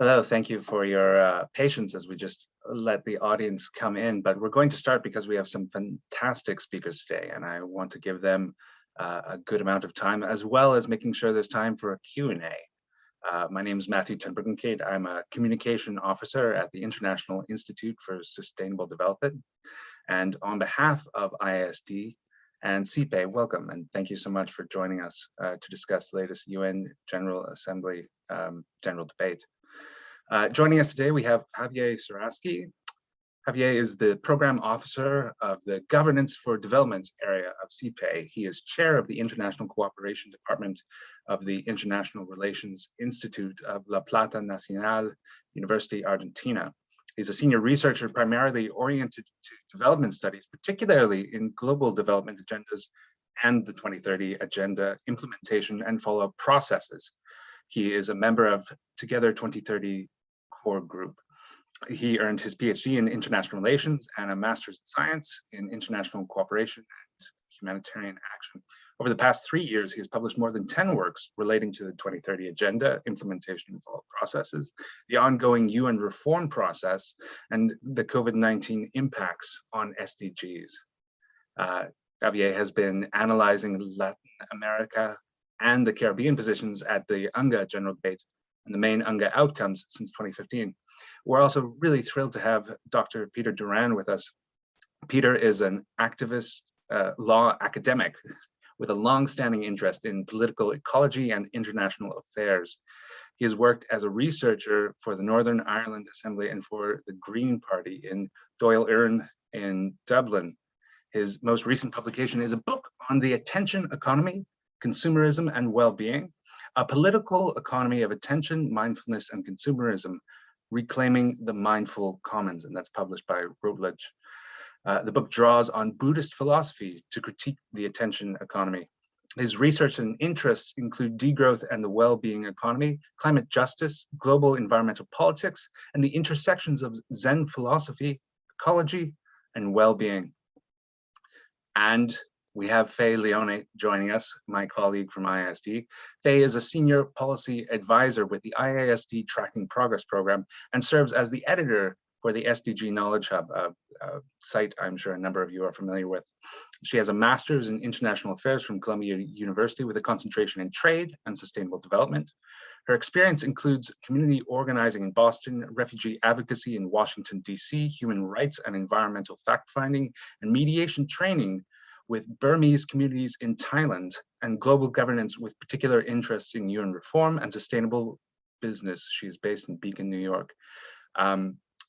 Hello, thank you for your patience as we just let the audience come in, but we're going to start because we have some fantastic speakers today, and I want to give them a good amount of time, as well as making sure there's time for a Q&A. My name is Matthew ten Bruggencate. I'm a communication officer at the International Institute for Sustainable Development, and on behalf of IISD and CPE, welcome, and thank you so much for joining us to discuss the latest UN General Assembly general debate. Joining us today, we have Javier Saraski. Javier is the program officer of the Governance for Development area of CPE. He is chair of the International Cooperation Department of the International Relations Institute of La Plata Nacional, University Argentina. He's a senior researcher primarily oriented to development studies, particularly in global development agendas and the 2030 agenda implementation and follow-up processes. He is a member of Together 2030 core group. He earned his PhD in international relations and a master's in science in international cooperation and humanitarian action. Over the past 3 years, he has published more than 10 works relating to the 2030 agenda, implementation and follow-up processes, the ongoing UN reform process, and the COVID-19 impacts on SDGs. Javier has been analyzing Latin America and the Caribbean positions at the UNGA General Debate and the main UNGA outcomes since 2015. We're also really thrilled to have Dr. Peter Duran with us. Peter is an activist law academic with a long-standing interest in political ecology and international affairs. He has worked as a researcher for the Northern Ireland Assembly and for the Green Party in Dáil Éireann in Dublin. His most recent publication is a book on the attention economy, consumerism and well-being, a political economy of attention, mindfulness, and consumerism, reclaiming the mindful commons, and that's published by Routledge. The book draws on Buddhist philosophy to critique the attention economy. His research and interests include degrowth and the well-being economy, climate justice, global environmental politics, and the intersections of Zen philosophy, ecology, and well-being. And we have Faye Leone joining us, my colleague from IISD. Faye is a senior policy advisor with the IISD Tracking Progress Program and serves as the editor for the SDG Knowledge Hub, a site I'm sure a number of you are familiar with. She has a master's in international affairs from Columbia University with a concentration in trade and sustainable development. Her experience includes community organizing in Boston, refugee advocacy in Washington, DC, human rights and environmental fact-finding, and mediation training with Burmese communities in Thailand, and global governance with particular interests in UN reform and sustainable business. She is based in Beacon, New York.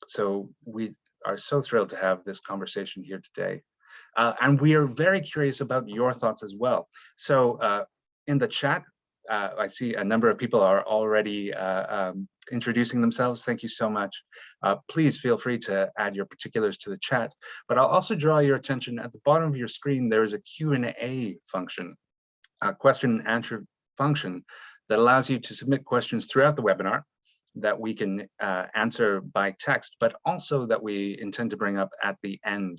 So we are so thrilled to have this conversation here today. And we are very curious about your thoughts as well. So in the chat, I see a number of people are already introducing themselves. Thank you so much. Please feel free to add your particulars to the chat, but I'll also draw your attention at the bottom of your screen. There is a Q&A function, a question and answer function that allows you to submit questions throughout the webinar that we can answer by text, but also that we intend to bring up at the end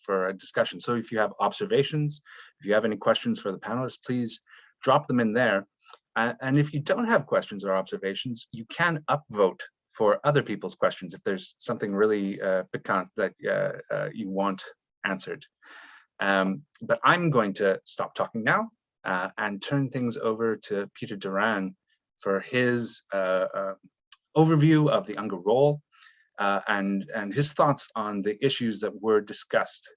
for a discussion. So if you have observations, if you have any questions for the panelists, please drop them in there. And if you don't have questions or observations, you can upvote for other people's questions if there's something really piquant that you want answered. But I'm going to stop talking now and turn things over to Peter Duran for his overview of the UNGA role and his thoughts on the issues that were discussed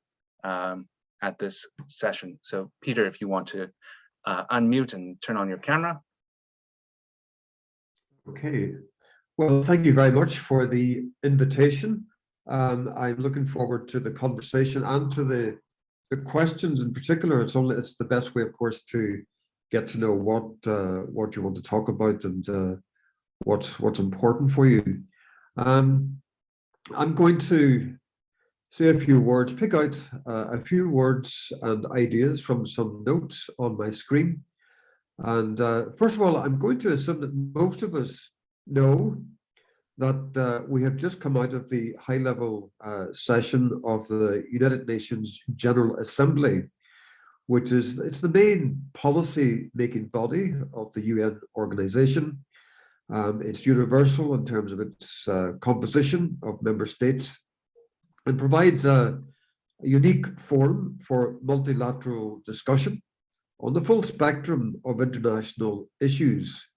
at this session. So Peter, if you want to unmute and turn on your camera. Okay, well, thank you very much for the invitation. I'm looking forward to the conversation and to the questions in particular. It's the best way, of course, to get to know what you want to talk about and what's important for you. I'm going to say a few words, pick out a few words and ideas from some notes on my screen. And first of all, I'm going to assume that most of us know that we have just come out of the high-level session of the United Nations General Assembly, which it's the main policy-making body of the UN organization. It's universal in terms of its composition of member states, and provides a unique forum for multilateral discussion on the full spectrum of international issues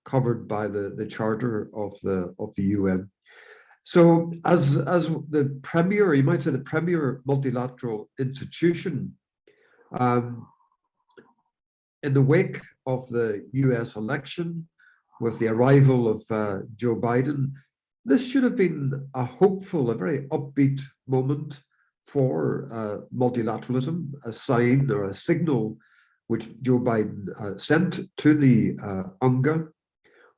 covered by the Charter of the UN. So as the premier, you might say the premier multilateral institution, in the wake of the US election, with the arrival of Joe Biden, this should have been a hopeful, a very upbeat moment for multilateralism, a sign or a signal which Joe Biden sent to the UNGA,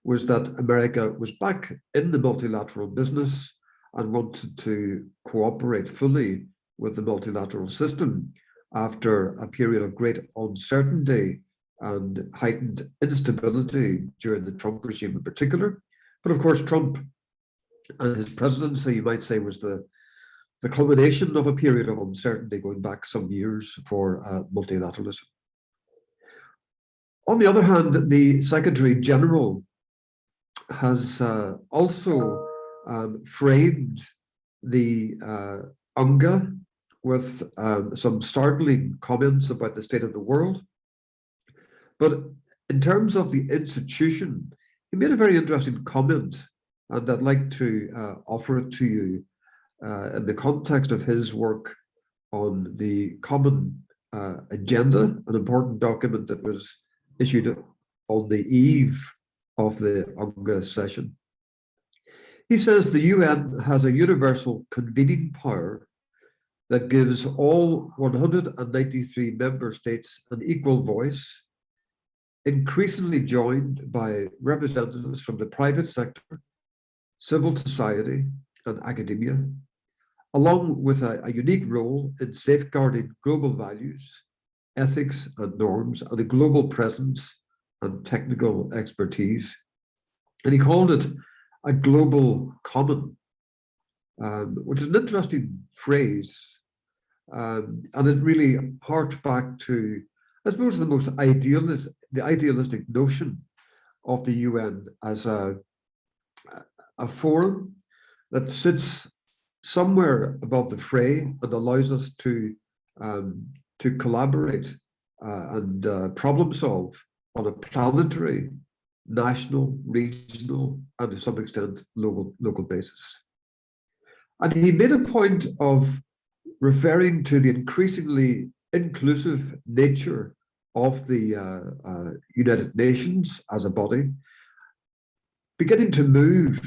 was that America was back in the multilateral business and wanted to cooperate fully with the multilateral system after a period of great uncertainty and heightened instability during the Trump regime in particular. But of course, Trump and his presidency, you might say, was the culmination of a period of uncertainty going back some years for multilateralism. On the other hand, the Secretary General has also framed the UNGA with some startling comments about the state of the world. But in terms of the institution, he made a very interesting comment, and I'd like to offer it to you in the context of his work on the Common Agenda, an important document that was issued on the eve of the UNGA session. He says the UN has a universal convening power that gives all 193 member states an equal voice, increasingly joined by representatives from the private sector, civil society, and academia, along with a unique role in safeguarding global values, ethics and norms, and a global presence and technical expertise. And he called it a global common, which is an interesting phrase. And it really harked back to, I suppose, the idealistic notion of the UN as a forum that sits somewhere above the fray and allows us to collaborate and problem solve on a planetary, national, regional, and to some extent local basis. And he made a point of referring to the increasingly inclusive nature of the United Nations as a body, beginning to move,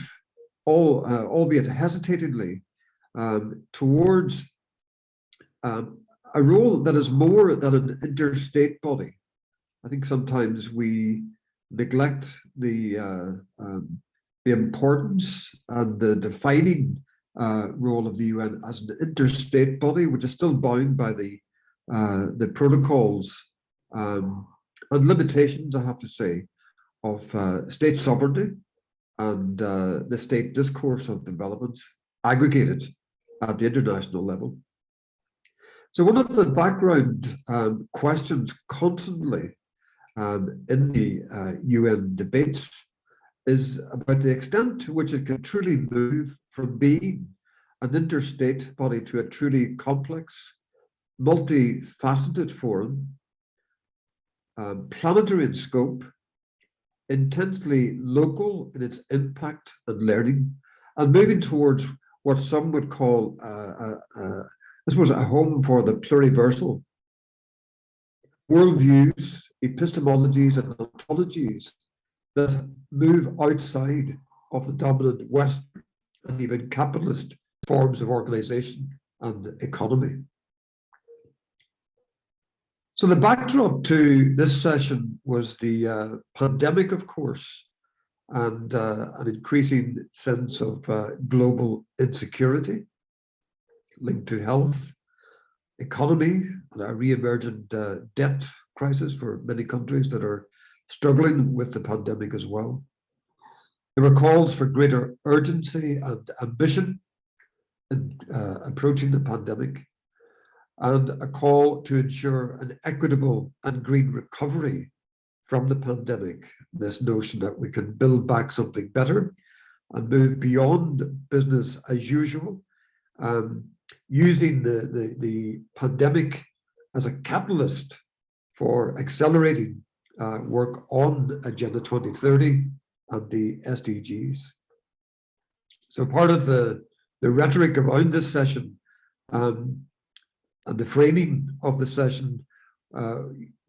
albeit hesitatingly, towards a role that is more than an interstate body. I think sometimes we neglect the importance and the defining role of the UN as an interstate body, which is still bound by the protocols and limitations, I have to say, of state sovereignty and the state discourse of development aggregated at the international level. So one of the background questions constantly in the UN debates is about the extent to which it can truly move from being an interstate body to a truly complex, multifaceted forum, planetary in scope, intensely local in its impact and learning, and moving towards what some would call, I suppose, a home for the pluriversal worldviews, epistemologies, and ontologies that move outside of the dominant Western and even capitalist forms of organization and economy. So the backdrop to this session was the pandemic, of course, and an increasing sense of global insecurity linked to health, economy, and a re-emergent debt crisis for many countries that are struggling with the pandemic as well. There were calls for greater urgency and ambition in approaching the pandemic, and a call to ensure an equitable and green recovery from the pandemic, this notion that we can build back something better and move beyond business as usual, using the pandemic as a catalyst for accelerating work on Agenda 2030 and the SDGs. So part of the rhetoric around this session and the framing of the session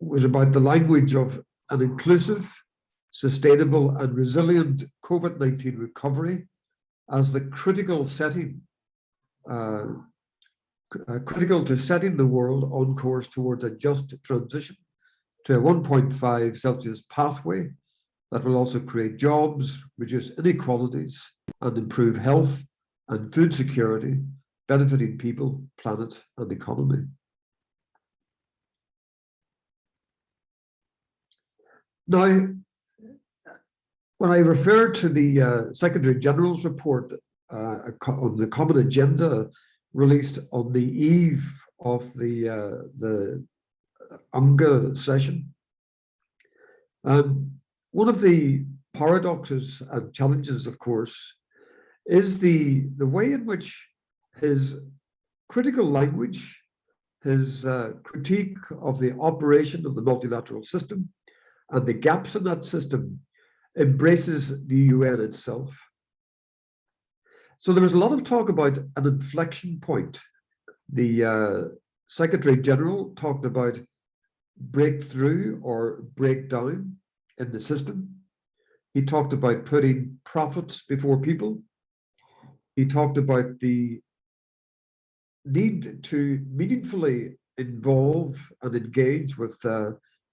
was about the language of an inclusive, sustainable and resilient COVID-19 recovery as the critical setting, critical to setting the world on course towards a just transition to a 1.5 Celsius pathway that will also create jobs, reduce inequalities, and improve health and food security, benefiting people, planet, and economy. Now, when I refer to the Secretary General's report on the common agenda released on the eve of the UNGA session, one of the paradoxes and challenges, of course, is the way in which his critical language, his critique of the operation of the multilateral system and the gaps in that system embraces the UN itself. So there was a lot of talk about an inflection point. The Secretary General talked about breakthrough or breakdown in the system. He talked about putting profits before people. He talked about the need to meaningfully involve and engage with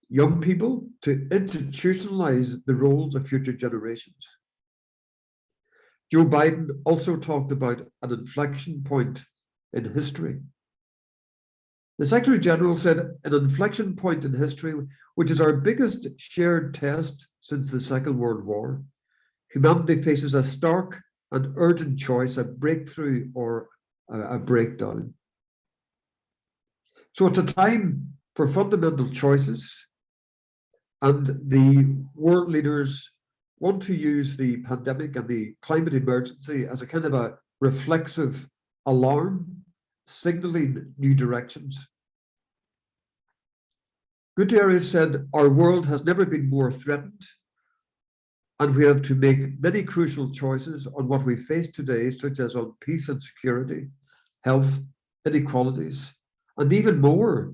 young people to institutionalize the roles of future generations. Joe Biden also talked about an inflection point in history. The Secretary General said an inflection point in history, which is our biggest shared test since the Second World War. Humanity faces a stark and urgent choice, a breakthrough or a breakdown. So it's a time for fundamental choices, and the world leaders want to use the pandemic and the climate emergency as a kind of a reflexive alarm, signaling new directions. Guterres said, "Our world has never been more threatened, and we have to make many crucial choices on what we face today, such as on peace and security, health, inequalities, and even more,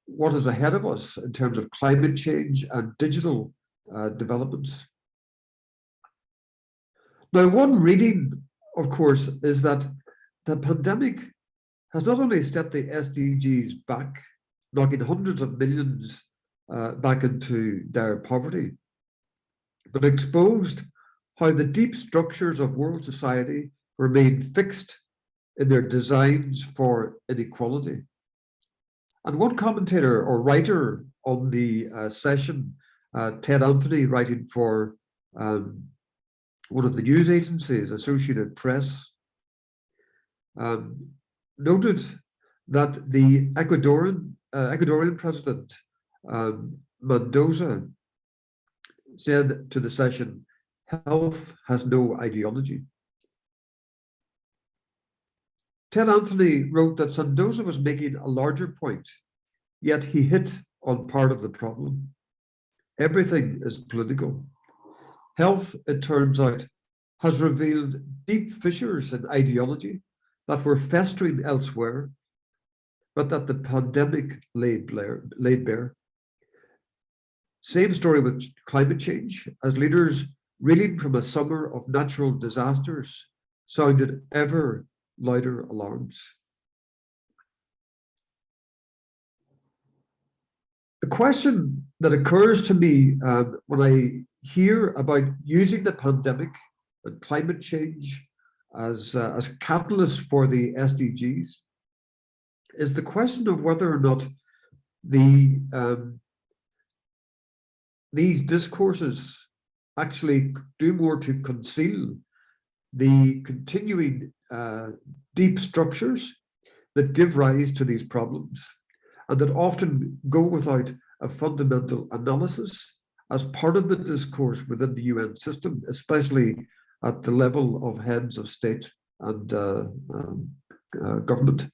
what is ahead of us in terms of climate change and digital developments." Now, one reading, of course, is that the pandemic has not only set the SDGs back, knocking hundreds of millions back into dire poverty, but exposed how the deep structures of world society remain fixed in their designs for inequality. And one commentator or writer on the session, Ted Anthony, writing for one of the news agencies, Associated Press, noted that the Ecuadorian president, Mendoza, said to the session, "Health has no ideology." Ted Anthony wrote that Mendoza was making a larger point, yet he hit on part of the problem. Everything is political. Health, it turns out, has revealed deep fissures in ideology that were festering elsewhere, but that the pandemic laid bare. Same story with climate change, as leaders reeling from a summer of natural disasters sounded ever louder alarms. The question that occurs to me when I hear about using the pandemic and climate change as catalysts for the SDGs is the question of whether or not these discourses actually do more to conceal the continuing deep structures that give rise to these problems, and that often go without a fundamental analysis as part of the discourse within the UN system, especially at the level of heads of state and government.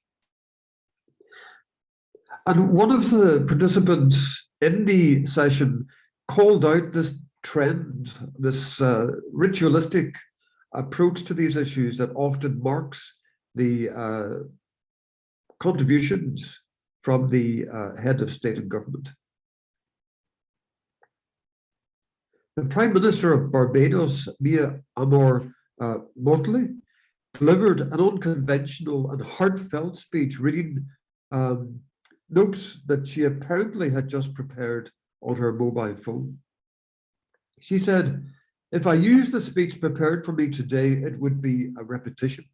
And one of the participants in the session called out this trend, this ritualistic approach to these issues that often marks the contributions from the head of state and government. The Prime Minister of Barbados, Mia Amor Motley, delivered an unconventional and heartfelt speech reading notes that she apparently had just prepared on her mobile phone. She said, "If I used the speech prepared for me today, it would be a repetition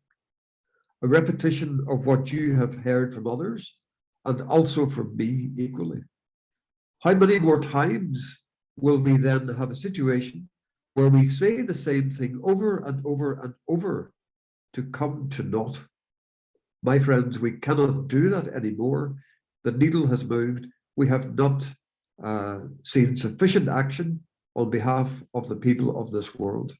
of what you have heard from others and also from me equally. How many more times will we then have a situation where we say the same thing over and over and over to come to naught? My friends, we cannot do that anymore. The needle has moved. We have not seen sufficient action on behalf of the people of this world."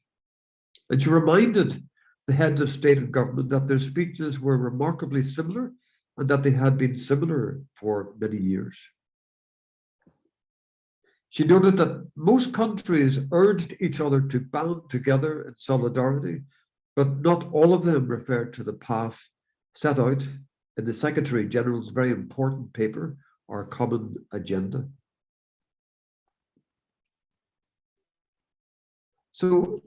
And she reminded the heads of state and government that their speeches were remarkably similar and that they had been similar for many years. She noted that most countries urged each other to band together in solidarity, but not all of them referred to the path set out in the Secretary General's very important paper, Our Common Agenda. So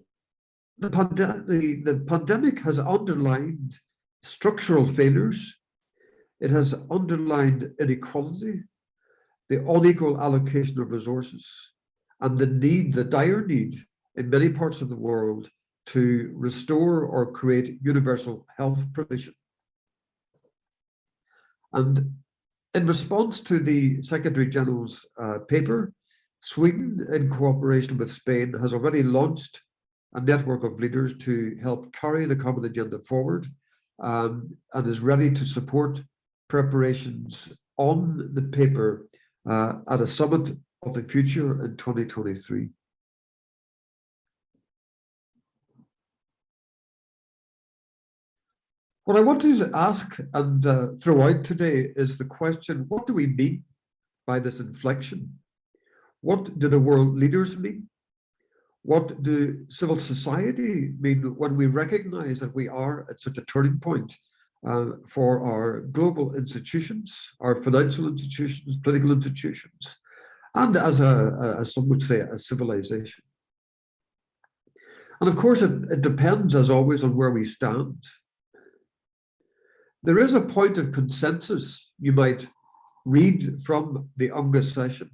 the pandemic has underlined structural failures. It has underlined inequality, the unequal allocation of resources, and the dire need in many parts of the world to restore or create universal health provision. And in response to the Secretary General's paper, Sweden, in cooperation with Spain, has already launched a network of leaders to help carry the common agenda forward, and is ready to support preparations on the paper at a summit of the future in 2023. What I want to ask and throw out today is the question, what do we mean by this inflection? What do the world leaders mean? What do civil society mean when we recognize that we are at such a turning point for our global institutions, our financial institutions, political institutions, and as some would say, a civilization? And of course, it depends, as always, on where we stand. There is a point of consensus you might read from the UNGA session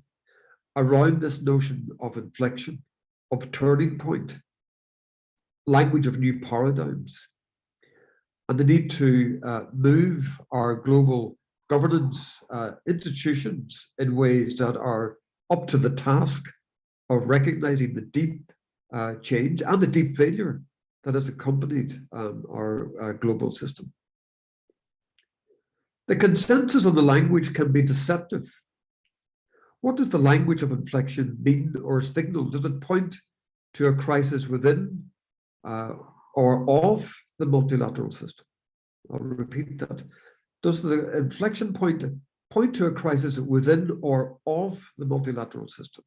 around this notion of inflection, of turning point, language of new paradigms, and the need to move our global governance institutions in ways that are up to the task of recognizing the deep change and the deep failure that has accompanied our global system. The consensus on the language can be deceptive. What does the language of inflection mean or signal? Does it point to a crisis within or of the multilateral system? I'll repeat that. Does the inflection point to a crisis within or of the multilateral system?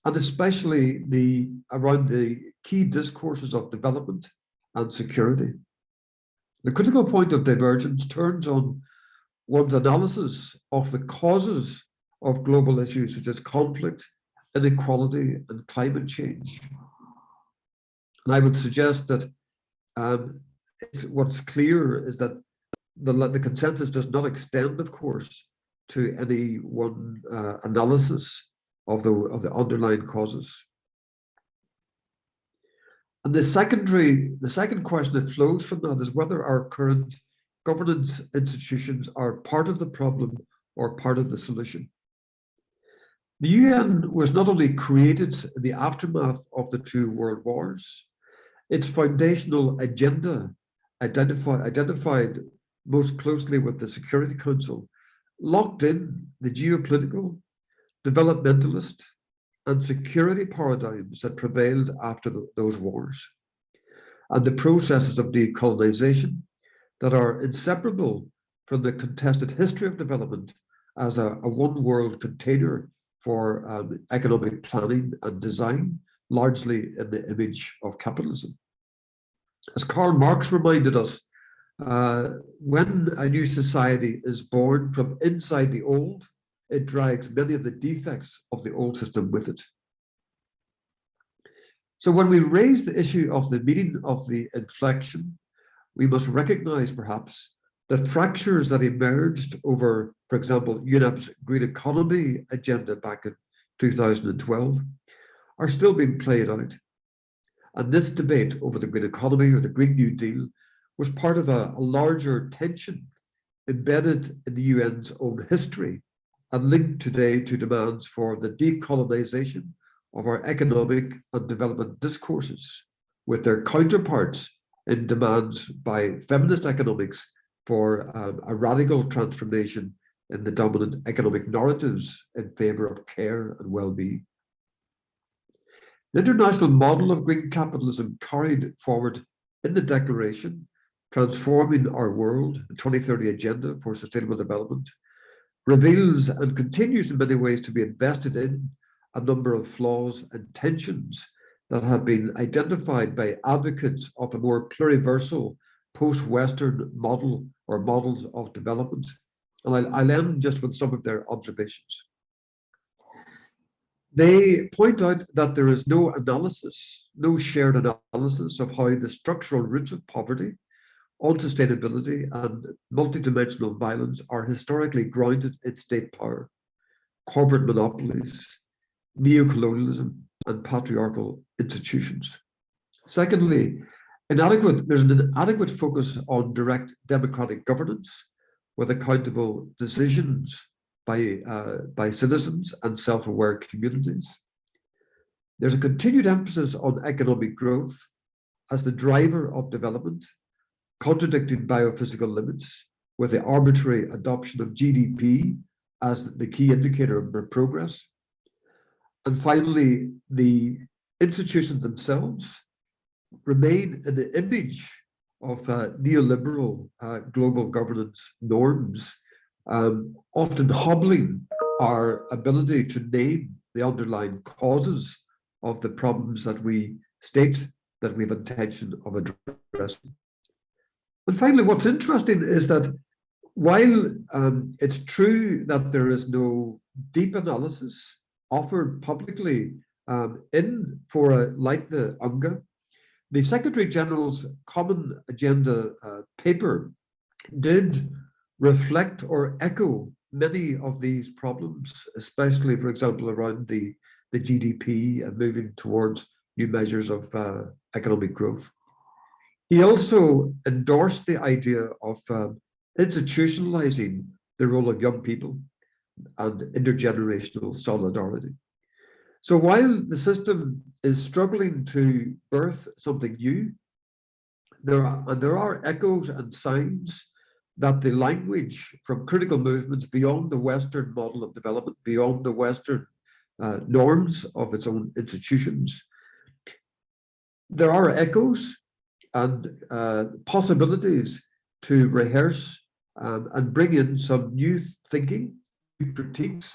And especially around the key discourses of development and security. The critical point of divergence turns on one's analysis of the causes of global issues such as conflict, inequality, and climate change. And I would suggest that what's clear is that the consensus does not extend, of course, to any one analysis of the underlying causes. And the second question that flows from that is whether our current governance institutions are part of the problem or part of the solution. The UN was not only created in the aftermath of the two world wars, its foundational agenda, identified most closely with the Security Council, locked in the geopolitical, developmentalist, and security paradigms that prevailed after those wars, and the processes of decolonization that are inseparable from the contested history of development as a one world container for economic planning and design, largely in the image of capitalism. As Karl Marx reminded us, when a new society is born from inside the old, it drags many of the defects of the old system with it. So when we raise the issue of the meaning of the inflection, we must recognize perhaps that fractures that emerged over, for example, UNEP's green economy agenda back in 2012 are still being played out. And this debate over the green economy or the Green New Deal was part of a larger tension embedded in the UN's own history and linked today to demands for the decolonization of our economic and development discourses, with their counterparts in demands by feminist economics for a radical transformation in the dominant economic narratives in favor of care and well-being. The international model of green capitalism carried forward in the Declaration, Transforming Our World, the 2030 Agenda for Sustainable Development, reveals and continues in many ways to be invested in a number of flaws and tensions that have been identified by advocates of a more pluriversal post-Western model or models of development. And I'll end just with some of their observations. They point out that there is no analysis, no shared analysis of how the structural roots of poverty, unsustainability, and multidimensional violence are historically grounded in state power, corporate monopolies, neocolonialism, and patriarchal institutions. Secondly, there's an inadequate focus on direct democratic governance with accountable decisions by citizens and self-aware communities. There's a continued emphasis on economic growth as the driver of development, contradicting biophysical limits with the arbitrary adoption of GDP as the key indicator of progress. And finally, the institutions themselves remain in the image of neoliberal global governance norms, often hobbling our ability to name the underlying causes of the problems that we state that we have intention of addressing. And finally, what's interesting is that while it's true that there is no deep analysis offered publicly in fora like the UNGA, the Secretary General's Common Agenda paper did reflect or echo many of these problems, especially, for example, around the GDP and moving towards new measures of economic growth. He also endorsed the idea of institutionalizing the role of young people and intergenerational solidarity. So while the system is struggling to birth something new, there are echoes and signs that the language from critical movements beyond the Western model of development, beyond the Western norms of its own institutions, there are echoes and possibilities to rehearse and bring in some new thinking, new critiques.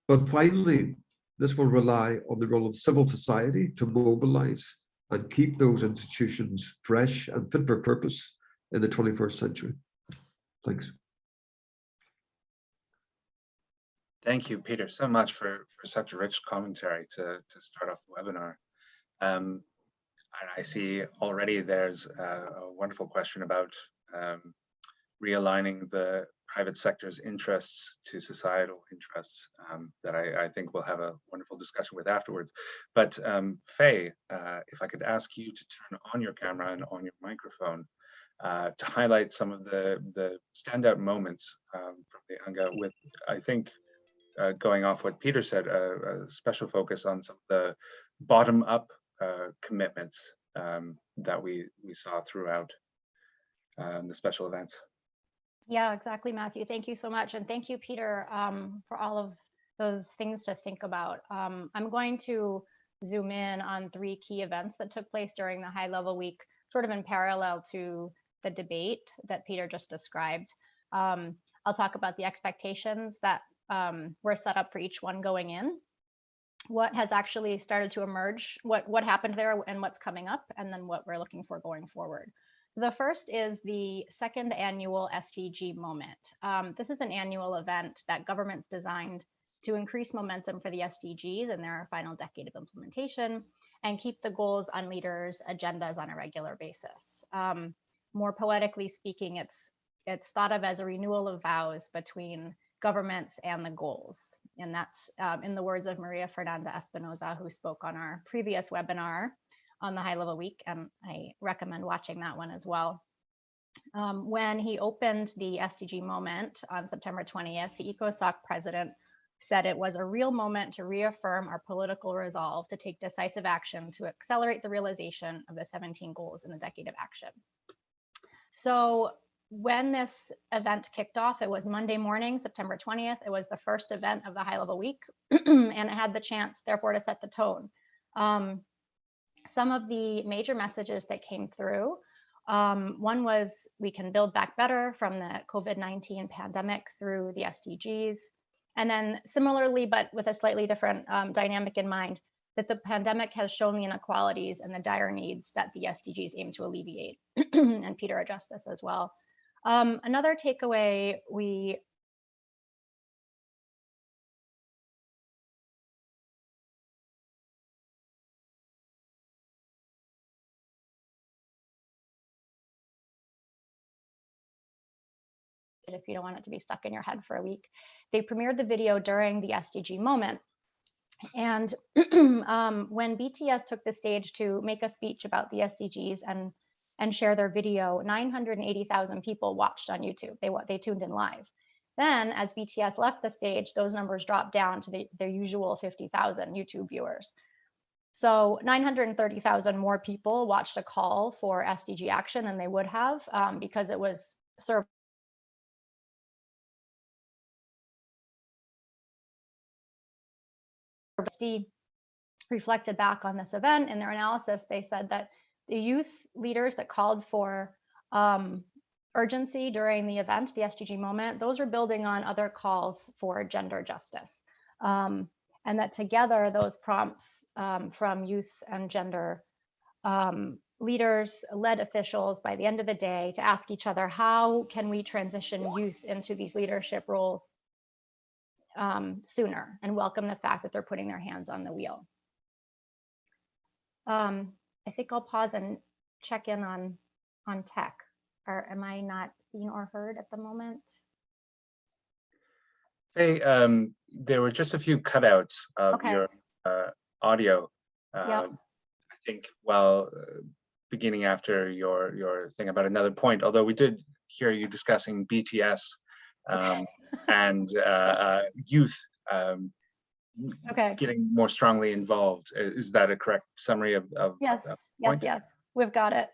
But finally, this will rely on the role of civil society to mobilize and keep those institutions fresh and fit for purpose in the 21st century. Thanks. Thank you, Peter, so much for such a rich commentary to start off the webinar. And I see already there's a wonderful question about realigning the private sector's interests to societal interests that I think we'll have a wonderful discussion with afterwards. But Faye, if I could ask you to turn on your camera and on your microphone to highlight some of the standout moments from the UNGA with, I think, going off what Peter said, a special focus on some of the bottom-up commitments that we saw throughout the special events. Yeah, exactly, Matthew. Thank you so much. And thank you, Peter, for all of those things to think about. I'm going to zoom in on 3 key events that took place during the high level week, sort of in parallel to the debate that Peter just described. I'll talk about the expectations that were set up for each one going in, what has actually started to emerge, what happened there and what's coming up, and then what we're looking for going forward. The first is the second annual SDG Moment. This is an annual event that government's designed to increase momentum for the SDGs in their final decade of implementation and keep the goals on leaders' agendas on a regular basis. More poetically speaking, it's thought of as a renewal of vows between governments and the goals. And that's in the words of Maria Fernanda Espinoza, who spoke on our previous webinar on the high level week. And I recommend watching that one as well. When he opened the SDG Moment on September 20th, the ECOSOC president said it was a real moment to reaffirm our political resolve to take decisive action to accelerate the realization of the 17 goals in the decade of action. So when this event kicked off, it was Monday morning, September 20th. It was the first event of the high level week, and it had the chance, therefore, to set the tone. Some of the major messages that came through, one was we can build back better from the COVID-19 pandemic through the SDGs. And then similarly, but with a slightly different dynamic in mind, that the pandemic has shown the inequalities and the dire needs that the SDGs aim to alleviate. And Peter addressed this as well. Another takeaway if you don't want it to be stuck in your head for a week, they premiered the video during the SDG Moment. And when BTS took the stage to make a speech about the SDGs and share their video, 980,000 people watched on YouTube. They tuned in live. Then as BTS left the stage, those numbers dropped down to their usual 50,000 YouTube viewers. So 930,000 more people watched a call for SDG action than they would have because it was served reflected back on this event in their analysis. They said that the youth leaders that called for urgency during the event, the SDG Moment, those are building on other calls for gender justice. And that together, those prompts from youth and gender leaders led officials by the end of the day to ask each other, how can we transition youth into these leadership roles sooner, and welcome the fact that they're putting their hands on the wheel. I think I'll pause and check in on tech. Or am I not seen or heard at the moment? Hey, there were just a few cutouts of your audio. Yep. I think, well, beginning after your thing about another point, although we did hear you discussing BTS and youth getting more strongly involved. Is that a correct summary of yes, that point? Yes, we've got it.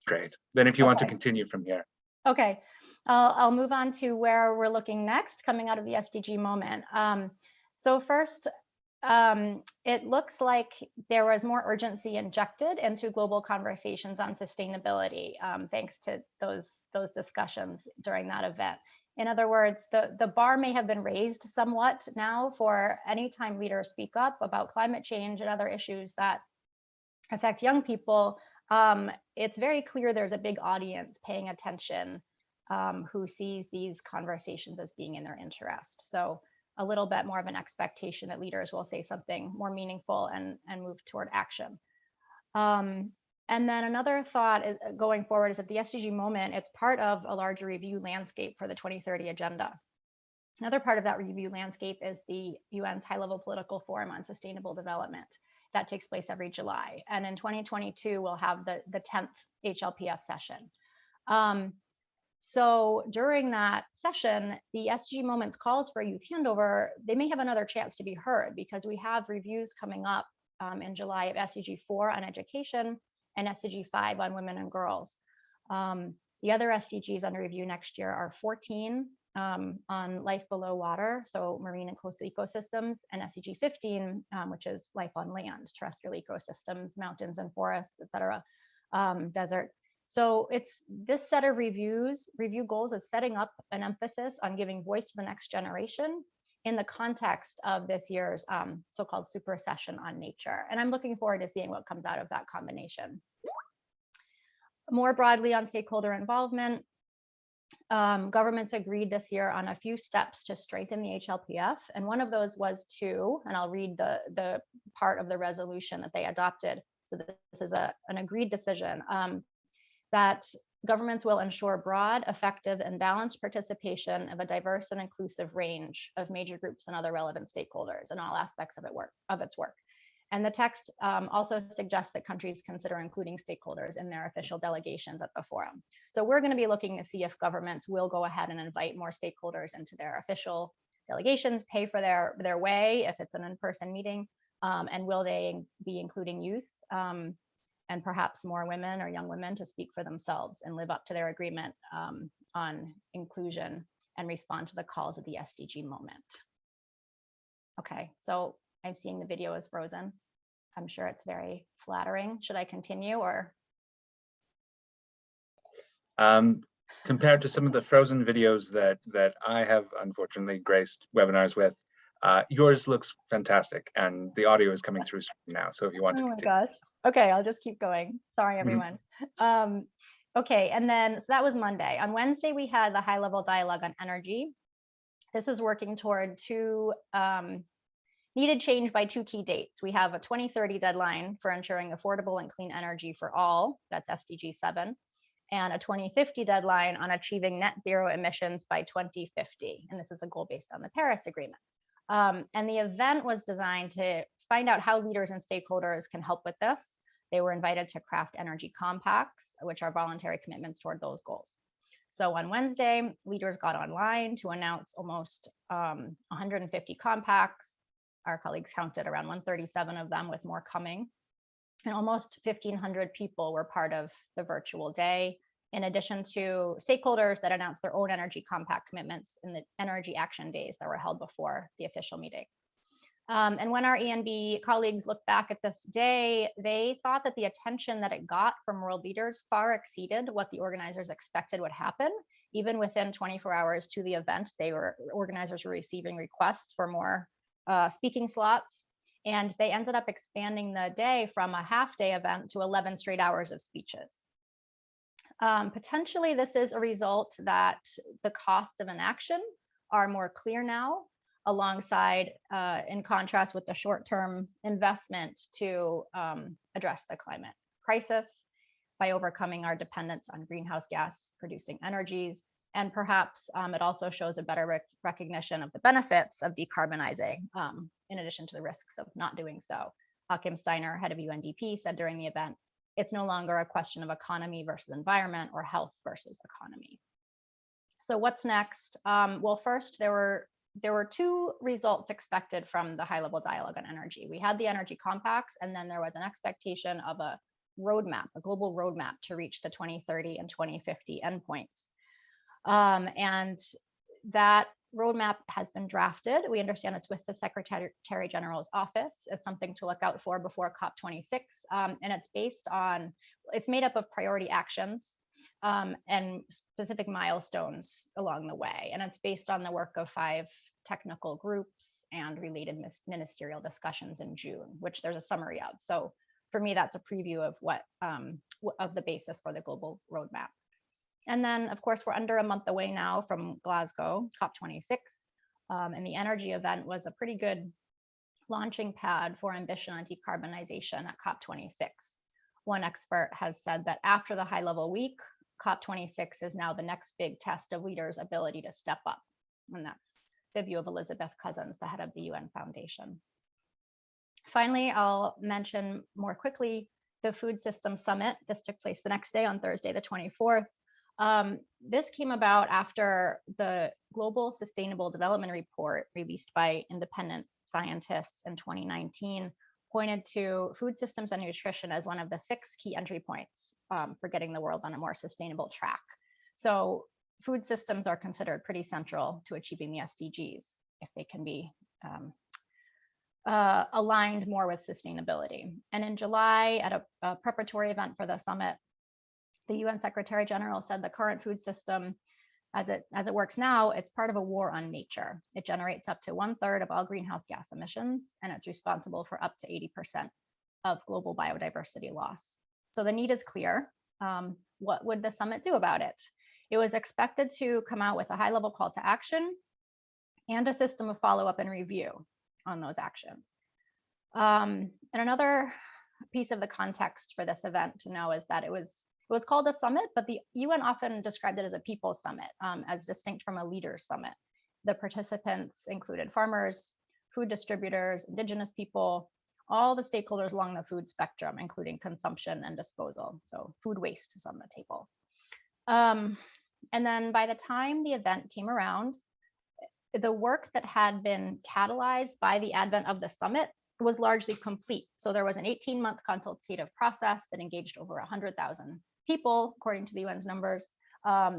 Great. Then if you want to continue from here. Okay, I'll move on to where we're looking next, coming out of the SDG Moment. So first, it looks like there was more urgency injected into global conversations on sustainability, thanks to those discussions during that event. In other words, the bar may have been raised somewhat now for any time leaders speak up about climate change and other issues that affect young people. It's very clear there's a big audience paying attention who sees these conversations as being in their interest. So a little bit more of an expectation that leaders will say something more meaningful and move toward action. And then another thought is, going forward, is that the SDG Moment, it's part of a larger review landscape for the 2030 agenda. Another part of that review landscape is the UN's High-Level Political Forum on Sustainable Development. That takes place every July. And in 2022, we'll have the 10th HLPF session. So during that session, the SDG Moment's calls for a youth handover, they may have another chance to be heard because we have reviews coming up in July of SDG 4 on education and SDG 5 on women and girls. The other SDGs under review next year are 14, on life below water, so marine and coastal ecosystems, and SDG 15, which is life on land, terrestrial ecosystems, mountains and forests, etc., desert. So it's this set of review goals is setting up an emphasis on giving voice to the next generation in the context of this year's so-called super session on nature. And I'm looking forward to seeing what comes out of that combination. More broadly on stakeholder involvement, governments agreed this year on a few steps to strengthen the HLPF. And one of those was to, and I'll read the part of the resolution that they adopted. So this is an agreed decision, that governments will ensure broad, effective, and balanced participation of a diverse and inclusive range of major groups and other relevant stakeholders in all aspects of its work. And the text also suggests that countries consider including stakeholders in their official delegations at the forum. So we're going to be looking to see if governments will go ahead and invite more stakeholders into their official delegations, pay for their way if it's an in-person meeting, and will they be including youth and perhaps more women or young women to speak for themselves and live up to their agreement on inclusion and respond to the calls of the SDG moment. Okay, so I'm seeing the video is frozen. I'm sure it's very flattering. Should I continue or? Compared to some of the frozen videos that I have unfortunately graced webinars with, yours looks fantastic, and the audio is coming through now. So if you want to continue. Oh my gosh. Okay, I'll just keep going. Sorry, everyone. Okay, and then so that was Monday. On Wednesday, we had the high-level dialogue on energy. This is working toward needed change by two key dates. We have a 2030 deadline for ensuring affordable and clean energy for all, that's SDG 7, and a 2050 deadline on achieving net zero emissions by 2050. And this is a goal based on the Paris Agreement. And the event was designed to find out how leaders and stakeholders can help with this. They were invited to craft energy compacts, which are voluntary commitments toward those goals. So on Wednesday, leaders got online to announce almost 150 compacts. Our colleagues counted around 137 of them, with more coming. And almost 1,500 people were part of the virtual day, in addition to stakeholders that announced their own energy compact commitments in the energy action days that were held before the official meeting. And when our ENB colleagues looked back at this day, they thought that the attention that it got from world leaders far exceeded what the organizers expected would happen. Even within 24 hours to the event, organizers were receiving requests for more speaking slots, and they ended up expanding the day from a half-day event to 11 straight hours of speeches. Potentially, this is a result that the costs of inaction are more clear now, alongside, in contrast with the short-term investment to address the climate crisis by overcoming our dependence on greenhouse gas producing energies. And perhaps it also shows a better recognition of the benefits of decarbonizing, in addition to the risks of not doing so. Hakim Steiner, head of UNDP, said during the event, it's no longer a question of economy versus environment or health versus economy. So what's next? Well, first, there were two results expected from the high-level dialogue on energy. We had the energy compacts, and then there was an expectation of a roadmap, a global roadmap to reach the 2030 and 2050 endpoints. And that roadmap has been drafted. We understand it's with the Secretary General's office. It's something to look out for before COP26. And it's made up of priority actions and specific milestones along the way. And it's based on the work of 5 technical groups and related ministerial discussions in June, which there's a summary of. So for me, that's a preview of of the basis for the global roadmap. And then, of course, we're under a month away now from Glasgow, COP26. And the energy event was a pretty good launching pad for ambition on decarbonization at COP26. One expert has said that after the high-level week, COP26 is now the next big test of leaders' ability to step up. And that's the view of Elizabeth Cousins, the head of the UN Foundation. Finally, I'll mention more quickly the Food System Summit. This took place the next day on Thursday, the 24th. This came about after the Global Sustainable Development Report released by independent scientists in 2019 pointed to food systems and nutrition as one of the 6 key entry points for getting the world on a more sustainable track. So food systems are considered pretty central to achieving the SDGs if they can be aligned more with sustainability. And in July, at a preparatory event for the summit, the UN Secretary General said the current food system, as it works now, it's part of a war on nature. It generates up to 1/3 of all greenhouse gas emissions, and it's responsible for up to 80% of global biodiversity loss. So the need is clear. What would the summit do about it? It was expected to come out with a high-level call to action and a system of follow-up and review on those actions. And another piece of the context for this event to know is that it was called a summit, but the UN often described it as a people's summit, as distinct from a leaders summit. The participants included farmers, food distributors, indigenous people, all the stakeholders along the food spectrum, including consumption and disposal. So food waste is on the table. And then by the time the event came around, the work that had been catalyzed by the advent of the summit was largely complete. So there was an 18-month consultative process that engaged over 100,000 people, according to the UN's numbers.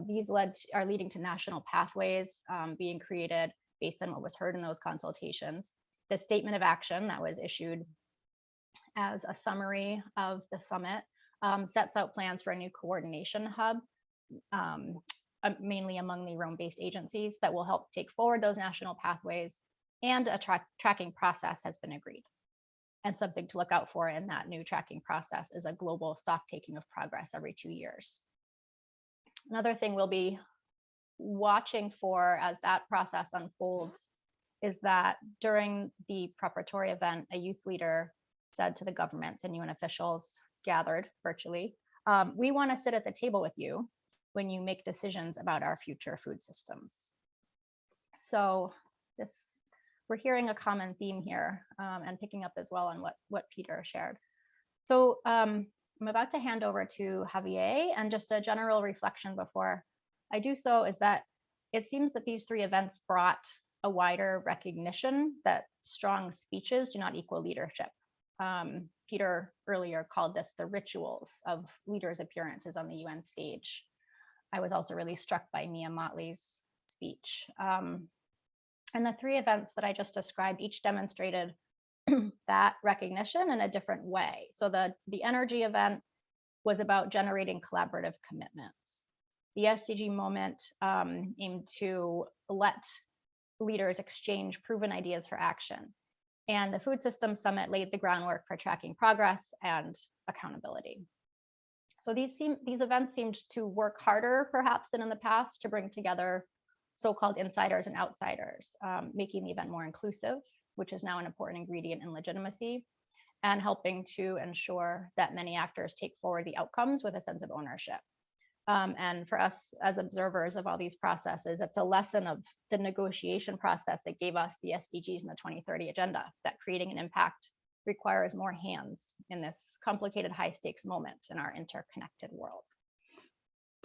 These are leading to national pathways being created based on what was heard in those consultations. The statement of action that was issued as a summary of the summit sets out plans for a new coordination hub, mainly among the Rome-based agencies, that will help take forward those national pathways, and a tracking process has been agreed. And something to look out for in that new tracking process is a global stock taking of progress every 2 years. Another thing we'll be watching for as that process unfolds is that during the preparatory event, a youth leader said to the government and UN officials gathered virtually, we want to sit at the table with you when you make decisions about our future food systems. So we're hearing a common theme here, and picking up as well on what Peter shared. So I'm about to hand over to Javier, and just a general reflection before I do so is that it seems that these 3 events brought a wider recognition that strong speeches do not equal leadership. Peter earlier called this the rituals of leaders' appearances on the UN stage. I was also really struck by Mia Motley's speech. And the 3 events that I just described each demonstrated that recognition in a different way. So the energy event was about generating collaborative commitments. The SDG moment aimed to let leaders exchange proven ideas for action. And the Food Systems Summit laid the groundwork for tracking progress and accountability. So these events seemed to work harder perhaps than in the past to bring together so-called insiders and outsiders, making the event more inclusive, which is now an important ingredient in legitimacy, and helping to ensure that many actors take forward the outcomes with a sense of ownership. And for us as observers of all these processes, it's a lesson of the negotiation process that gave us the SDGs and the 2030 agenda, that creating an impact requires more hands in this complicated high stakes moment in our interconnected world.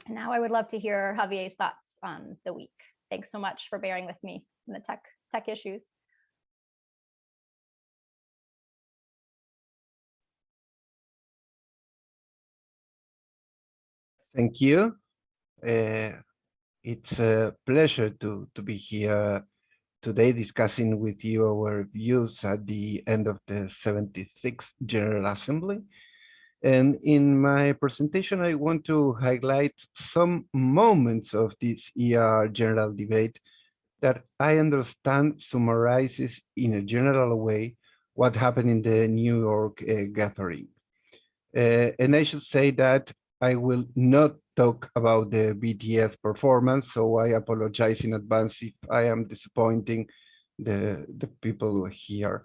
And now I would love to hear Javier's thoughts on the week. Thanks so much for bearing with me in the tech issues. Thank you. It's a pleasure to be here today discussing with you our views at the end of the 76th General Assembly. And in my presentation, I want to highlight some moments of this year general debate that I understand summarizes in a general way what happened in the New York gathering. And I should say that I will not talk about the BTS performance, so I apologize in advance if I am disappointing the people here.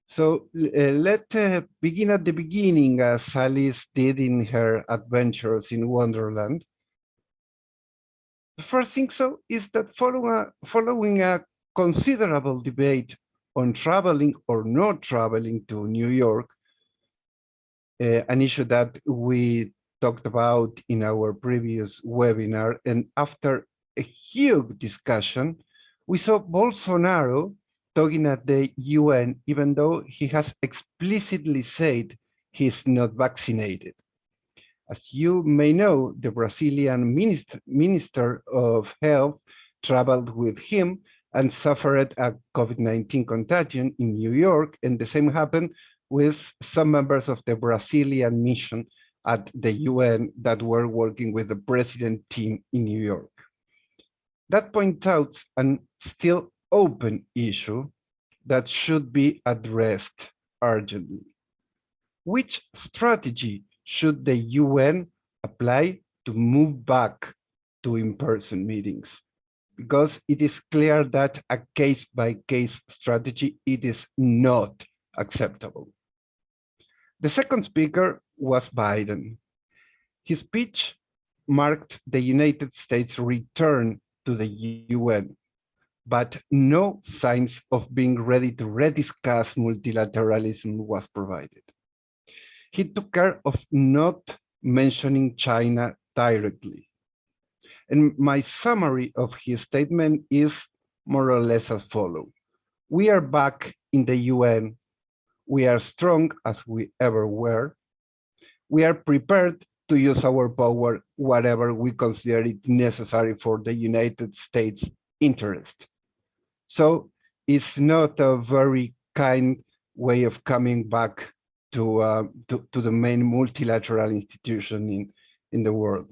So let's begin at the beginning, as Alice did in her adventures in Wonderland. The first thing is that following a considerable debate on traveling or not traveling to New York, an issue that we talked about in our previous webinar, and after a huge discussion, we saw Bolsonaro talking at the UN, even though he has explicitly said he's not vaccinated. As you may know, the Brazilian Minister of Health traveled with him and suffered a COVID-19 contagion in New York, and the same happened with some members of the Brazilian mission at the UN that were working with the president team in New York. That points out an still open issue that should be addressed urgently. Which strategy should the UN apply to move back to in-person meetings? Because it is clear that a case-by-case strategy, it is not acceptable. The second speaker was Biden. His speech marked the United States' return to the UN, but no signs of being ready to rediscuss multilateralism was provided. He took care of not mentioning China directly. And my summary of his statement is more or less as follows. We are back in the UN. We are strong as we ever were. We are prepared to use our power whatever we consider it necessary for the United States interest. So it's not a very kind way of coming back to the main multilateral institution in the world.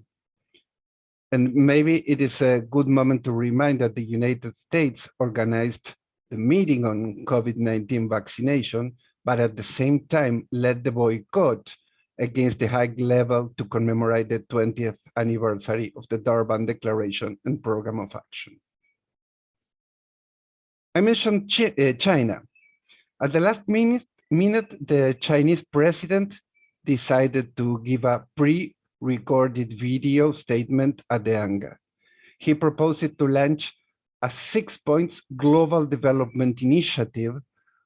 And maybe it is a good moment to remind that the United States organized the meeting on COVID-19 vaccination, but at the same time led the boycott against the high level to commemorate the 20th anniversary of the Durban Declaration and Program of Action. I mentioned China. At the last minute, the Chinese president decided to give a pre-recorded video statement at the ANGA. He proposed to launch a 6-point global development initiative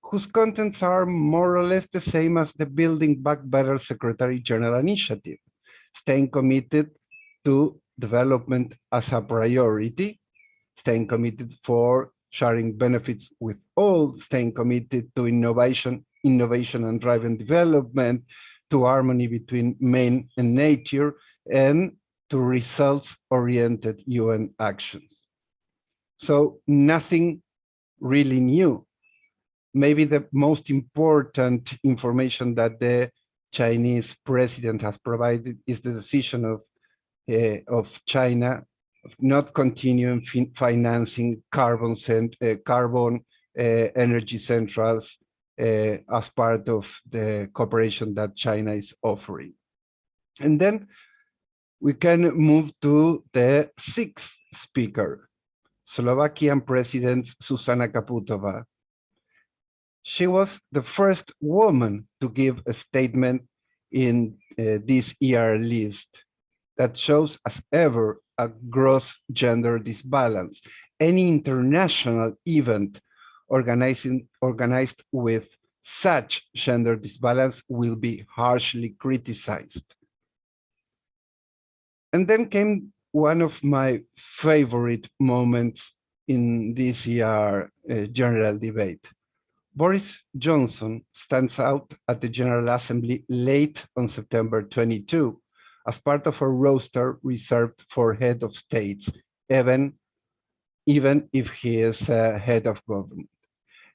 whose contents are more or less the same as the Building Back Better Secretary General initiative, staying committed to development as a priority, staying committed for sharing benefits with all, staying committed to innovation and driving development, to harmony between man and nature, and to results-oriented UN actions. So nothing really new. Maybe the most important information that the Chinese president has provided is the decision of China of not continuing financing carbon energy centrals as part of the cooperation that China is offering. And then we can move to the sixth speaker, Slovakian President Zuzana Kaputova. She was the first woman to give a statement in this year list that shows, as ever, a gross gender disbalance. Any international event organized with such gender disbalance will be harshly criticized. And then came one of my favorite moments in this year general debate. Boris Johnson stands out at the General Assembly late on September 22 as part of a roster reserved for head of states, even if he is head of government.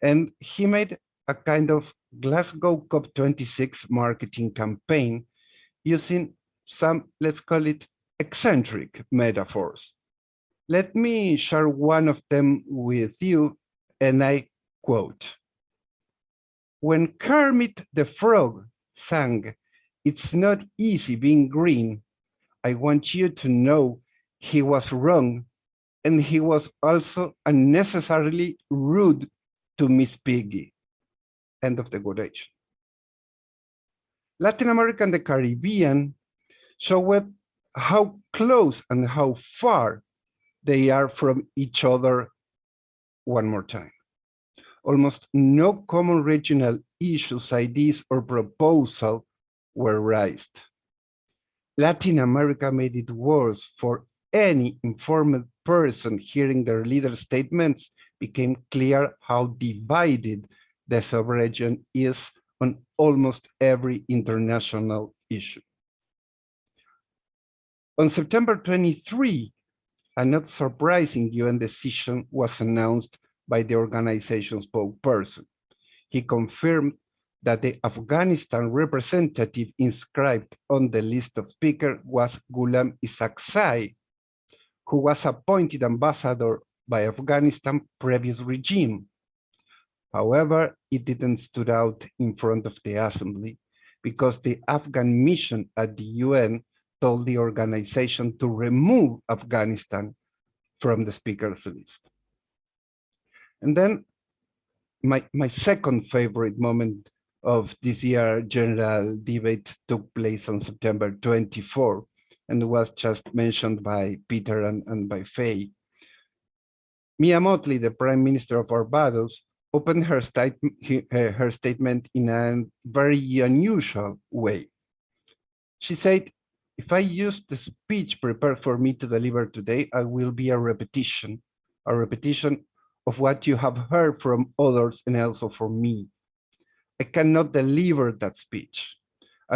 And he made a kind of Glasgow COP26 marketing campaign using some, let's call it, eccentric metaphors. Let me share one of them with you, and I quote, "When Kermit the Frog sang, 'It's not easy being green,' I want you to know he was wrong, and he was also unnecessarily rude to Miss Piggy." End of the quotation. Latin America and the Caribbean showed how close and how far they are from each other one more time. Almost no common regional issues, ideas, or proposal were raised. Latin America made it worse for any informed person hearing their leader statements. Became clear how divided the sub-region is on almost every international issue. On September 23, a not surprising UN decision was announced by the organization's spokesperson. He confirmed that the Afghanistan representative inscribed on the list of speakers was Ghulam Isaaqzai, who was appointed ambassador by Afghanistan previous regime. However, it didn't stood out in front of the assembly because the Afghan mission at the UN told the organization to remove Afghanistan from the speakers list. And then my second favorite moment of this year general debate took place on September 24 and was just mentioned by Peter and by Faye. Mia Mottley, the Prime Minister of Barbados, opened her statement in a very unusual way. She said, "If I use the speech prepared for me to deliver today, I will be a repetition of what you have heard from others and also from me. I cannot deliver that speech.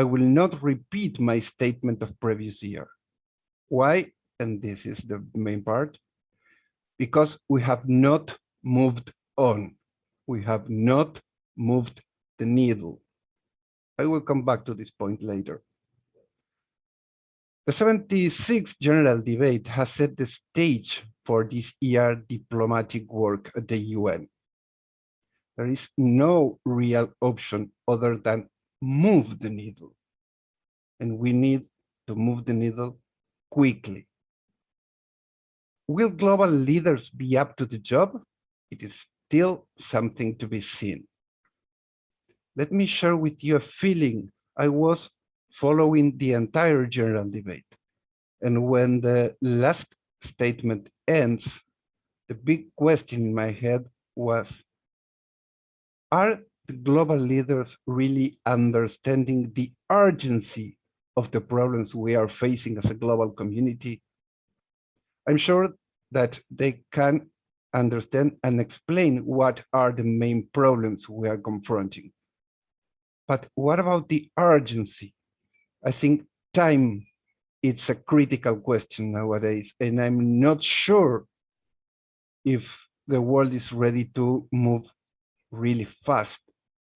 I will not repeat my statement of previous year. Why? And this is the main part. Because we have not moved on. We have not moved the needle." I will come back to this point later. The 76th General Debate has set the stage for this year diplomatic work at the UN. There is no real option other than move the needle. And we need to move the needle quickly. Will global leaders be up to the job? It is still something to be seen. Let me share with you a feeling I was following the entire general debate. And when the last statement ends, the big question in my head was, are the global leaders really understanding the urgency of the problems we are facing as a global community? I'm sure that they can understand and explain what are the main problems we are confronting. But what about the urgency? I think time is a critical question nowadays, and I'm not sure if the world is ready to move really fast.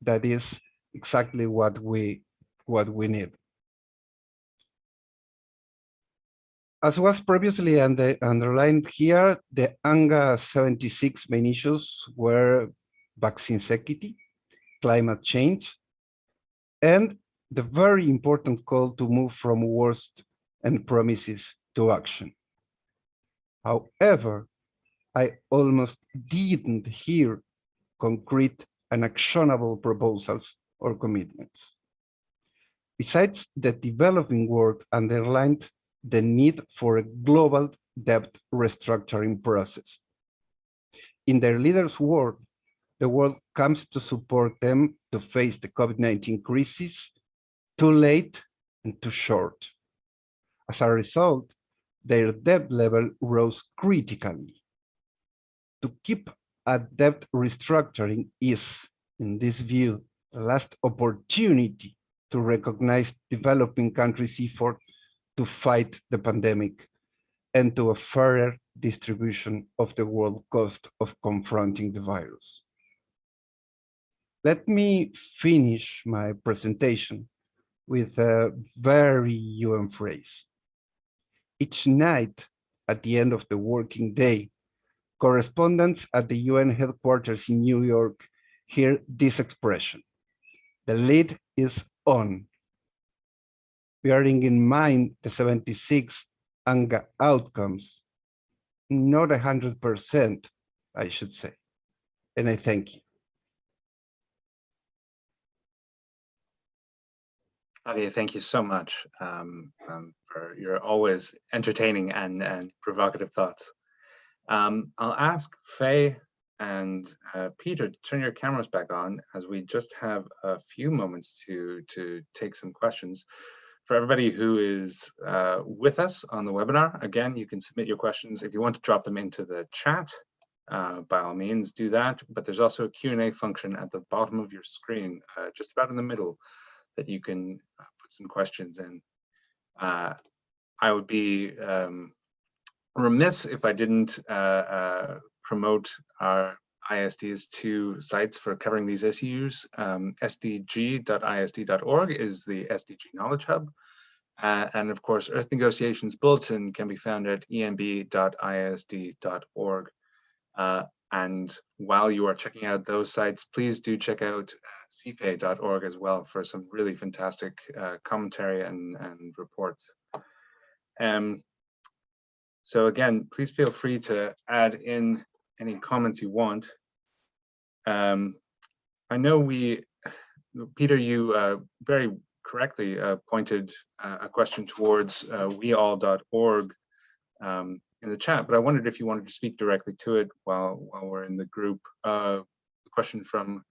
That is exactly what we need. As was previously underlined here, the ANGA 76 main issues were vaccine equity, climate change, and the very important call to move from words and promises to action. However, I almost didn't hear concrete and actionable proposals or commitments. Besides, the developing world underlined the need for a global debt restructuring process. In their leaders' word, the world comes to support them to face the COVID-19 crisis too late and too short. As a result, their debt level rose critically. To keep at debt restructuring is, in this view, the last opportunity to recognize developing countries' effort to fight the pandemic and to a fairer distribution of the world cost of confronting the virus. Let me finish my presentation with a very UN phrase. Each night, at the end of the working day, correspondents at the UN headquarters in New York hear this expression: the lid is on. Bearing in mind the 76 ANGA outcomes, not 100%, I should say. And I thank you. Javier, thank you so much for your always entertaining and provocative thoughts. I'll ask Faye and Peter to turn your cameras back on, as we just have a few moments to take some questions. For everybody who is with us on the webinar, again, you can submit your questions. If you want to drop them into the chat, by all means, do that. But there's also a Q&A function at the bottom of your screen, just about in the middle, that you can put some questions in. I would be remiss if I didn't promote our ISD's 2 sites for covering these issues. sdg.isd.org is the SDG Knowledge Hub. And of course, Earth Negotiations Bulletin can be found at emb.isd.org. And while you are checking out those sites, please do check out cpay.org as well for some really fantastic commentary and reports. So again, please feel free to add in any comments you want. I know Peter, you very correctly pointed a question towards weall.org in the chat, but I wondered if you wanted to speak directly to it while we're in the group. The question from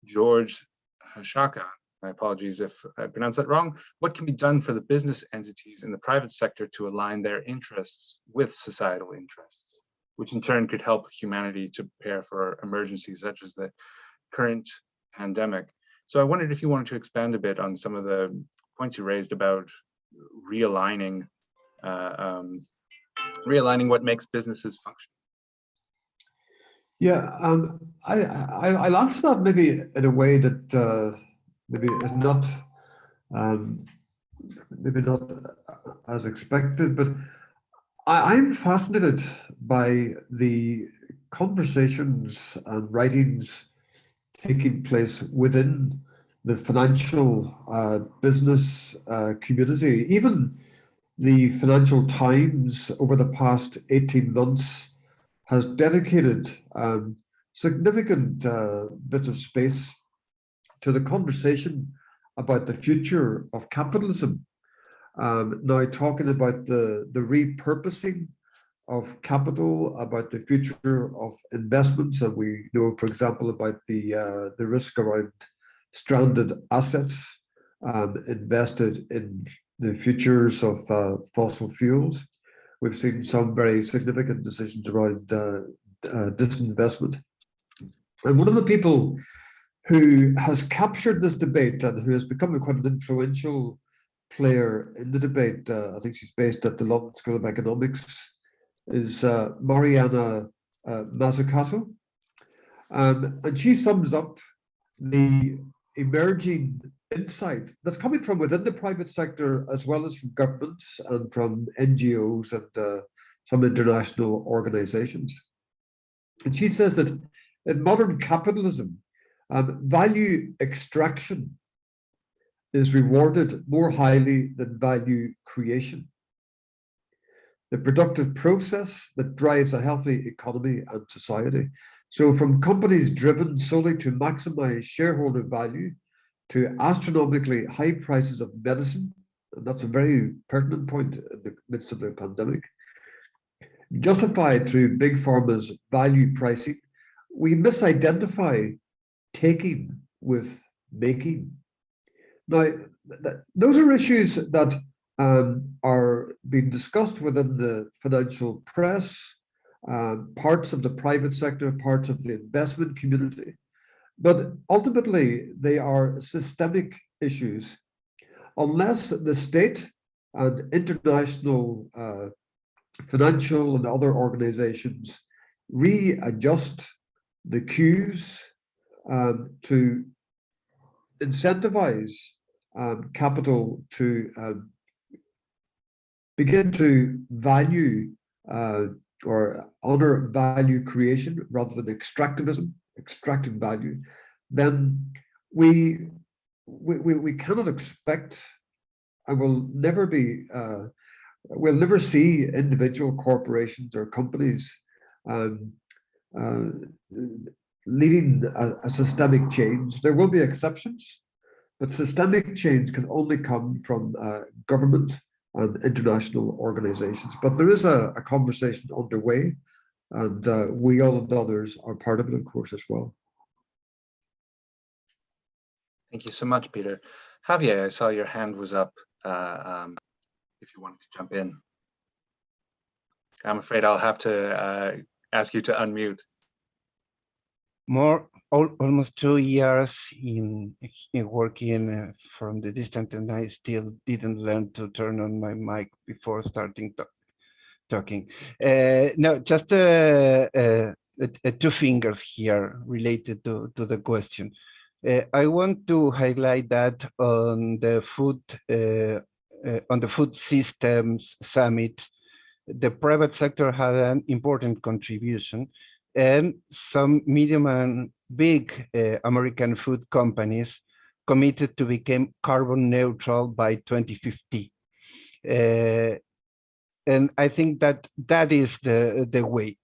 George Shaka. My apologies if I pronounced that wrong. What can be done for the business entities in the private sector to align their interests with societal interests, which in turn could help humanity to prepare for emergencies such as the current pandemic? So I wondered if you wanted to expand a bit on some of the points you raised about realigning what makes businesses function. Yeah, I'll answer that maybe in a way that maybe is not maybe not as expected, but I'm fascinated by the conversations and writings taking place within the financial business community. Even the Financial Times over the past 18 months has dedicated significant bits of space to the conversation about the future of capitalism. Now talking about the repurposing of capital, about the future of investments, and we know, for example, about the risk around stranded assets invested in the futures of fossil fuels. We've seen some very significant decisions around disinvestment. And one of the people who has captured this debate and who has become quite an influential player in the debate, I think she's based at the London School of Economics, is Mariana Mazzucato. And she sums up the emerging insight that's coming from within the private sector, as well as from governments and from NGOs and some international organizations. And she says that in modern capitalism, value extraction is rewarded more highly than value creation. The productive process that drives a healthy economy and society. So from companies driven solely to maximize shareholder value to astronomically high prices of medicine, and that's a very pertinent point in the midst of the pandemic, justified through big pharma's value pricing, we misidentify taking with making. Now, those are issues that are being discussed within the financial press, parts of the private sector, parts of the investment community. But ultimately, they are systemic issues. Unless the state and international financial and other organizations readjust the cues to incentivize capital to begin to value or honor value creation rather than extractivism, extracting value, then we cannot expect, and will never be, we'll never see individual corporations or companies leading a systemic change. There will be exceptions, but systemic change can only come from government and international organizations. But there is a conversation underway, and we all and others are part of it, of course, as well. Thank you so much, Peter. Javier, I saw your hand was up if you wanted to jump in. I'm afraid I'll have to ask you to unmute. More almost 2 years in working from the distance, and I still didn't learn to turn on my mic before starting talking. No, just two fingers here related to the question. I want to highlight that on the food systems summit, the private sector had an important contribution, and some medium and big American food companies committed to become carbon neutral by 2050. And I think that is the way.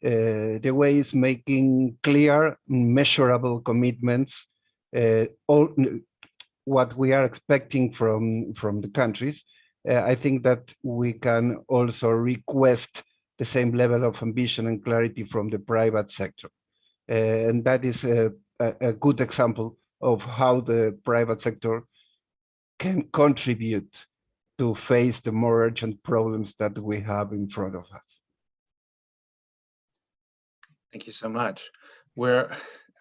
The way is making clear, measurable commitments, all what we are expecting from the countries. I think that we can also request the same level of ambition and clarity from the private sector. And that is a good example of how the private sector can contribute to face the more urgent problems that we have in front of us. Thank you so much. We're,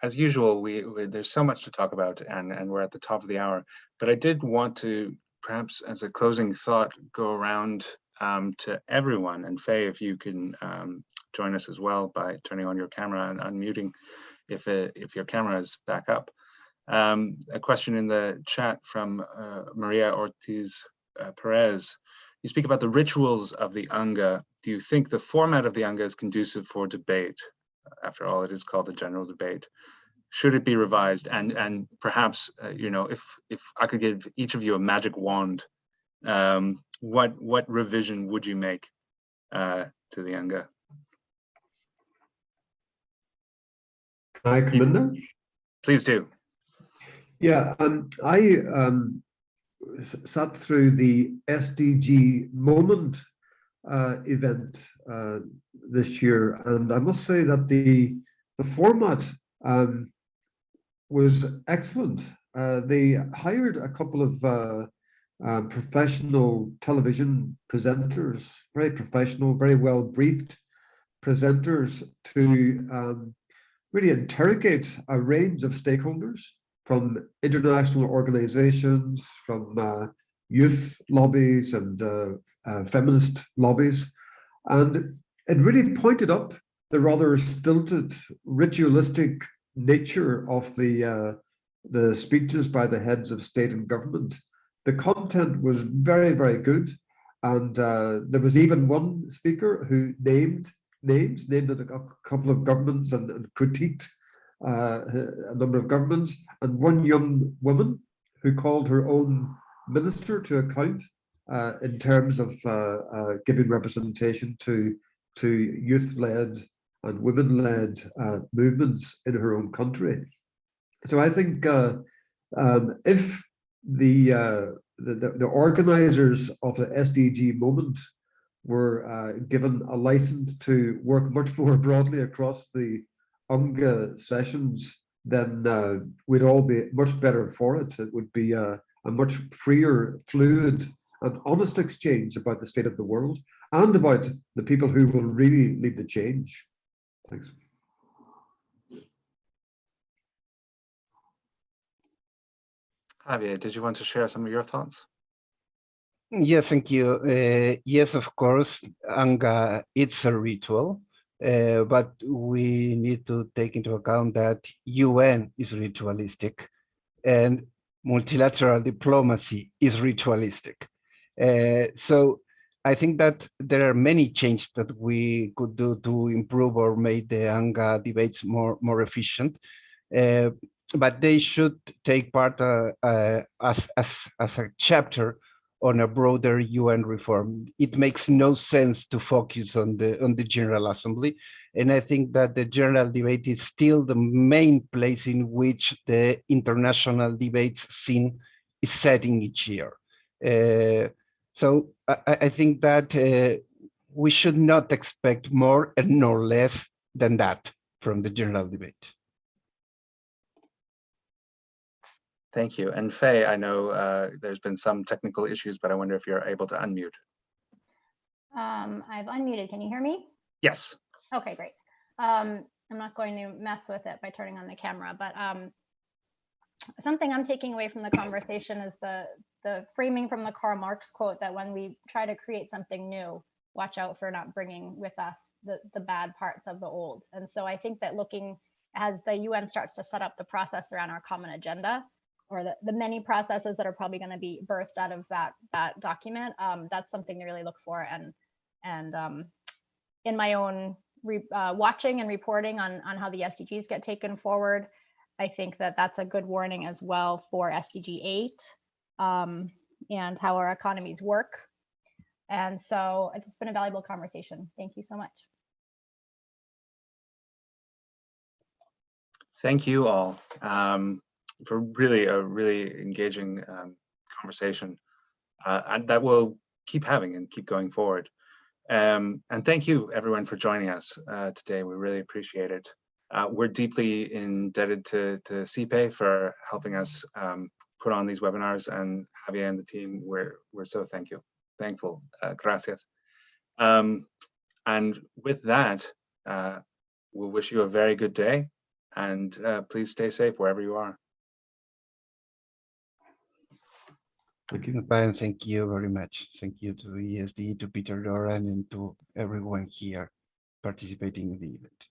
as usual, there's so much to talk about, and we're at the top of the hour. But I did want to, perhaps as a closing thought, go around to everyone. And Faye, if you can join us as well by turning on your camera and unmuting if your camera is back up. A question in the chat from Maria Ortiz Perez. You speak about the rituals of the Anga. Do you think the format of the Anga is conducive for debate? After all, it is called a general debate. Should it be revised? And perhaps, you know, if I could give each of you a magic wand, what revision would you make to the Anga? Can I come in there? Please do. Yeah, I sat through the SDG Moment event this year, and I must say that the format was excellent. They hired a couple of professional television presenters, very professional, very well briefed presenters to really interrogate a range of stakeholders from international organizations, from youth lobbies and feminist lobbies. And it really pointed up the rather stilted, ritualistic nature of the speeches by the heads of state and government. The content was very, very good. And there was even one speaker who named a couple of governments and critiqued a number of governments, and one young woman who called her own minister to account in terms of giving representation to youth-led and women-led movements in her own country. So I think if the organizers of the SDG Moment were given a license to work much more broadly across the UNGA sessions, then we'd all be much better for it. It would be a much freer, fluid, and honest exchange about the state of the world and about the people who will really lead the change. Thanks. Javier, did you want to share some of your thoughts? Yes, thank you. Yes, of course, Anga, it's a ritual, but we need to take into account that UN is ritualistic and multilateral diplomacy is ritualistic. So I think that there are many changes that we could do to improve or make the Anga debates more efficient. But they should take part as a chapter on a broader UN reform. It makes no sense to focus on the General Assembly, and I think that the general debate is still the main place in which the international debates scene is setting each year. So I think that we should not expect more and nor less than that from the general debate. Thank you. And Faye, I know there's been some technical issues, but I wonder if you're able to unmute. I've unmuted. Can you hear me? Yes. Okay, great. I'm not going to mess with it by turning on the camera, but something I'm taking away from the conversation is the framing from the Karl Marx quote that when we try to create something new, watch out for not bringing with us the bad parts of the old. And so I think that looking as the UN starts to set up the process around our common agenda, or the many processes that are probably going to be birthed out of that document, that's something to really look for. And in my own watching and reporting on how the SDGs get taken forward, I think that that's a good warning as well for SDG 8 and how our economies work. And so it's been a valuable conversation. Thank you so much. Thank you all for really a really engaging conversation and that we'll keep having and keep going forward. And thank you everyone for joining us today. We really appreciate it. We're deeply indebted to CPE for helping us put on these webinars, and Javier and the team, we're so thankful. Gracias. And with that, we'll wish you a very good day, and please stay safe wherever you are. Thank you. And thank you very much. Thank you to ESD, to Peter Doran, and to everyone here participating in the event.